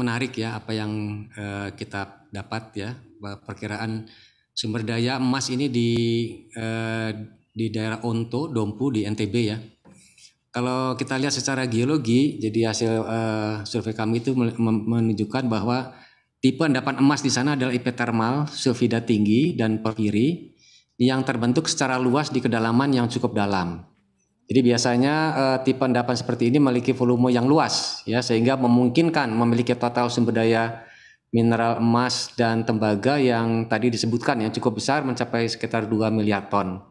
menarik ya apa yang kita dapat ya, perkiraan sumber daya emas ini di daerah Onto, Dompu di NTB ya. Kalau kita lihat secara geologi, jadi hasil survei kami itu menunjukkan bahwa tipe endapan emas di sana adalah epithermal, sulfida tinggi, dan porfiri yang terbentuk secara luas di kedalaman yang cukup dalam. Jadi biasanya tipe endapan seperti ini memiliki volume yang luas, ya, sehingga memungkinkan memiliki total sumber daya mineral emas dan tembaga yang tadi disebutkan yang cukup besar mencapai sekitar 2 miliar ton.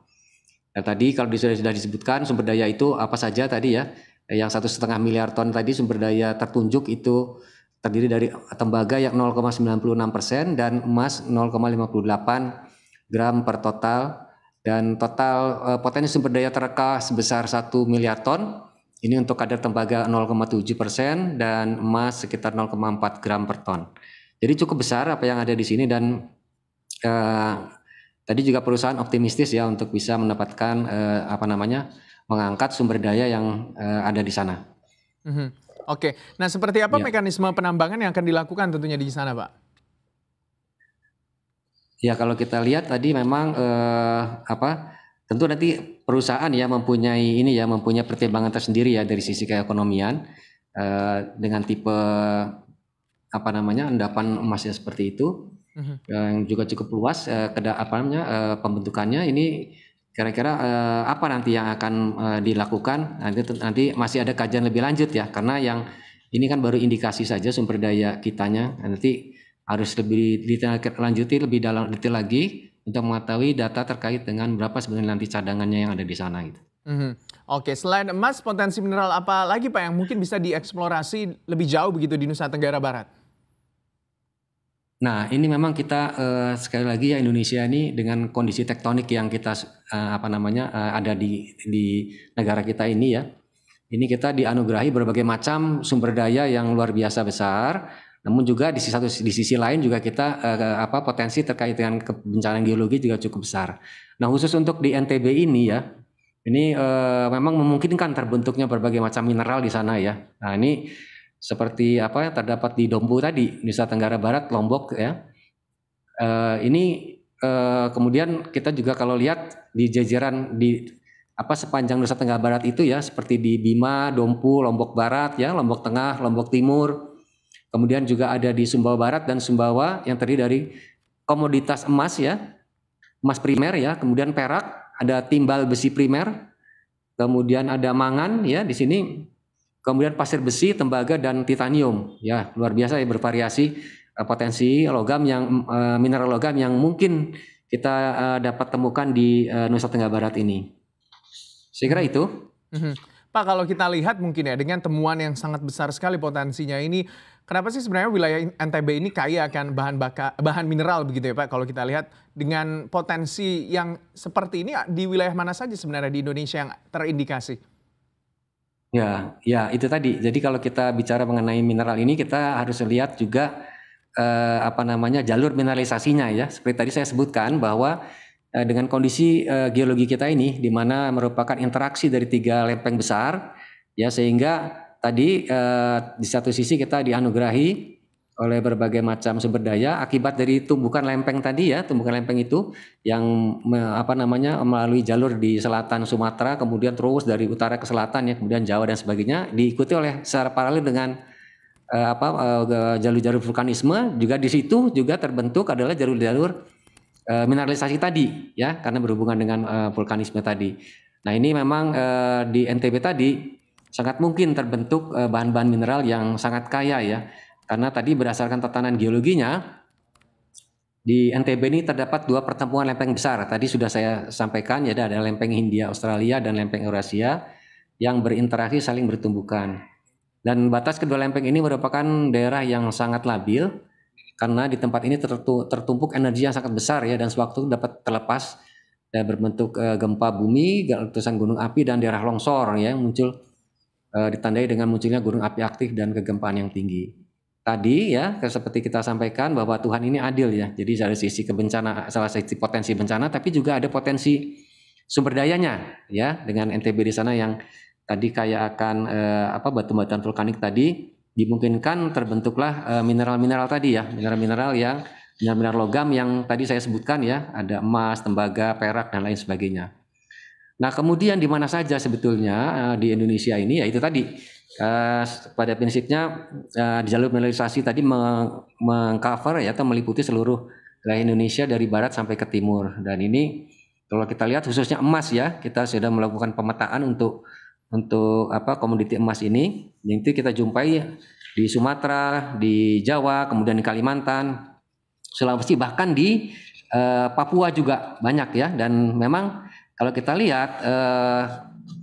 Nah, tadi kalau sudah disebutkan sumber daya itu apa saja tadi ya, yang 1,5 miliar ton tadi sumber daya tertunjuk itu terdiri dari tembaga yang 0,96% dan emas 0,58 gram per total, dan total potensi sumber daya tereka sebesar 1 miliar ton. Ini untuk kadar tembaga 0,7% dan emas sekitar 0,4 gram per ton. Jadi cukup besar apa yang ada di sini, dan tadi juga perusahaan optimistis ya untuk bisa mendapatkan mengangkat sumber daya yang ada di sana. Oke, nah seperti apa mekanisme penambangan yang akan dilakukan tentunya di sana, Pak? Ya kalau kita lihat tadi memang tentu nanti perusahaan ya mempunyai pertimbangan tersendiri ya dari sisi keekonomian dengan tipe endapan emasnya seperti itu. Yang juga cukup luas pembentukannya. Ini kira-kira apa nanti yang akan dilakukan, nanti masih ada kajian lebih lanjut ya, karena yang ini kan baru indikasi saja sumber daya kitanya, nanti harus lebih lanjuti lebih dalam detail lagi untuk mengetahui data terkait dengan berapa sebenarnya nanti cadangannya yang ada di sana gitu. Oke, selain emas, potensi mineral apa lagi Pak yang mungkin bisa dieksplorasi lebih jauh begitu di Nusa Tenggara Barat? Nah, ini memang kita sekali lagi ya, Indonesia ini dengan kondisi tektonik yang kita ada di negara kita ini ya. Ini kita dianugerahi berbagai macam sumber daya yang luar biasa besar. Namun juga di sisi lain juga kita potensi terkait dengan kebencanaan geologi juga cukup besar. Nah, khusus untuk di NTB ini ya, ini memang memungkinkan terbentuknya berbagai macam mineral di sana ya. Nah, ini seperti apa yang terdapat di Dompu tadi, Nusa Tenggara Barat, Lombok ya. Kemudian kita juga kalau lihat di jajaran di sepanjang Nusa Tenggara Barat itu ya, seperti di Bima, Dompu, Lombok Barat ya, Lombok Tengah, Lombok Timur. Kemudian juga ada di Sumbawa Barat dan Sumbawa yang terdiri dari komoditas emas ya, emas primer ya, kemudian perak, ada timbal besi primer, kemudian ada mangan ya di sini. Kemudian pasir besi, tembaga, dan titanium. Ya, luar biasa ya, bervariasi potensi logam yang mineral logam yang mungkin kita dapat temukan di Nusa Tenggara Barat ini. Saya kira itu. Pak, kalau kita lihat mungkin ya dengan temuan yang sangat besar sekali potensinya ini, kenapa sih sebenarnya wilayah NTB ini kaya akan bahan mineral begitu ya Pak? Kalau kita lihat dengan potensi yang seperti ini di wilayah mana saja sebenarnya di Indonesia yang terindikasi? Ya itu tadi. Jadi kalau kita bicara mengenai mineral ini, kita harus lihat juga jalur mineralisasinya ya. Seperti tadi saya sebutkan bahwa dengan kondisi geologi kita ini, di mana merupakan interaksi dari 3 lempeng besar, ya, sehingga tadi di satu sisi kita dianugerahi oleh berbagai macam sumber daya akibat dari tumbukan lempeng tadi ya, tumbukan lempeng itu yang melalui jalur di selatan Sumatera, kemudian terus dari utara ke selatan ya, kemudian Jawa dan sebagainya, diikuti oleh secara paralel dengan jalur-jalur vulkanisme. Juga di situ juga terbentuk adalah jalur-jalur mineralisasi tadi ya, karena berhubungan dengan vulkanisme tadi. Nah, ini memang di NTB tadi sangat mungkin terbentuk bahan-bahan mineral yang sangat kaya ya. Karena tadi berdasarkan tatanan geologinya, di NTB ini terdapat 2 pertemuan lempeng besar. Tadi sudah saya sampaikan ya, ada lempeng Hindia Australia dan lempeng Eurasia yang berinteraksi saling bertumbukan. Dan batas kedua lempeng ini merupakan daerah yang sangat labil karena di tempat ini tertumpuk energi yang sangat besar ya, dan sewaktu dapat terlepas dan berbentuk gempa bumi, letusan gunung api, dan daerah longsor ya, yang muncul ditandai dengan munculnya gunung api aktif dan kegempaan yang tinggi. Tadi ya, seperti kita sampaikan bahwa Tuhan ini adil ya. Jadi dari sisi salah satu potensi bencana, tapi juga ada potensi sumber dayanya ya, dengan NTB di sana yang tadi kaya akan batu-batuan vulkanik tadi, dimungkinkan terbentuklah mineral-mineral tadi ya, mineral-mineral logam yang tadi saya sebutkan ya, ada emas, tembaga, perak dan lain sebagainya. Nah, kemudian di mana saja sebetulnya di Indonesia ini, ya itu tadi pada prinsipnya di jalur mineralisasi tadi mengcover ya, atau meliputi seluruh wilayah Indonesia dari barat sampai ke timur. Dan ini kalau kita lihat khususnya emas ya, kita sudah melakukan pemetaan untuk komoditi emas ini. Nanti kita jumpai di Sumatera, di Jawa, kemudian di Kalimantan, Sulawesi, bahkan di Papua juga banyak ya. Dan memang kalau kita lihat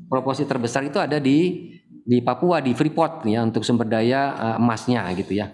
proporsi terbesar itu ada di Papua, di Freeport ya, untuk sumber daya emasnya gitu ya.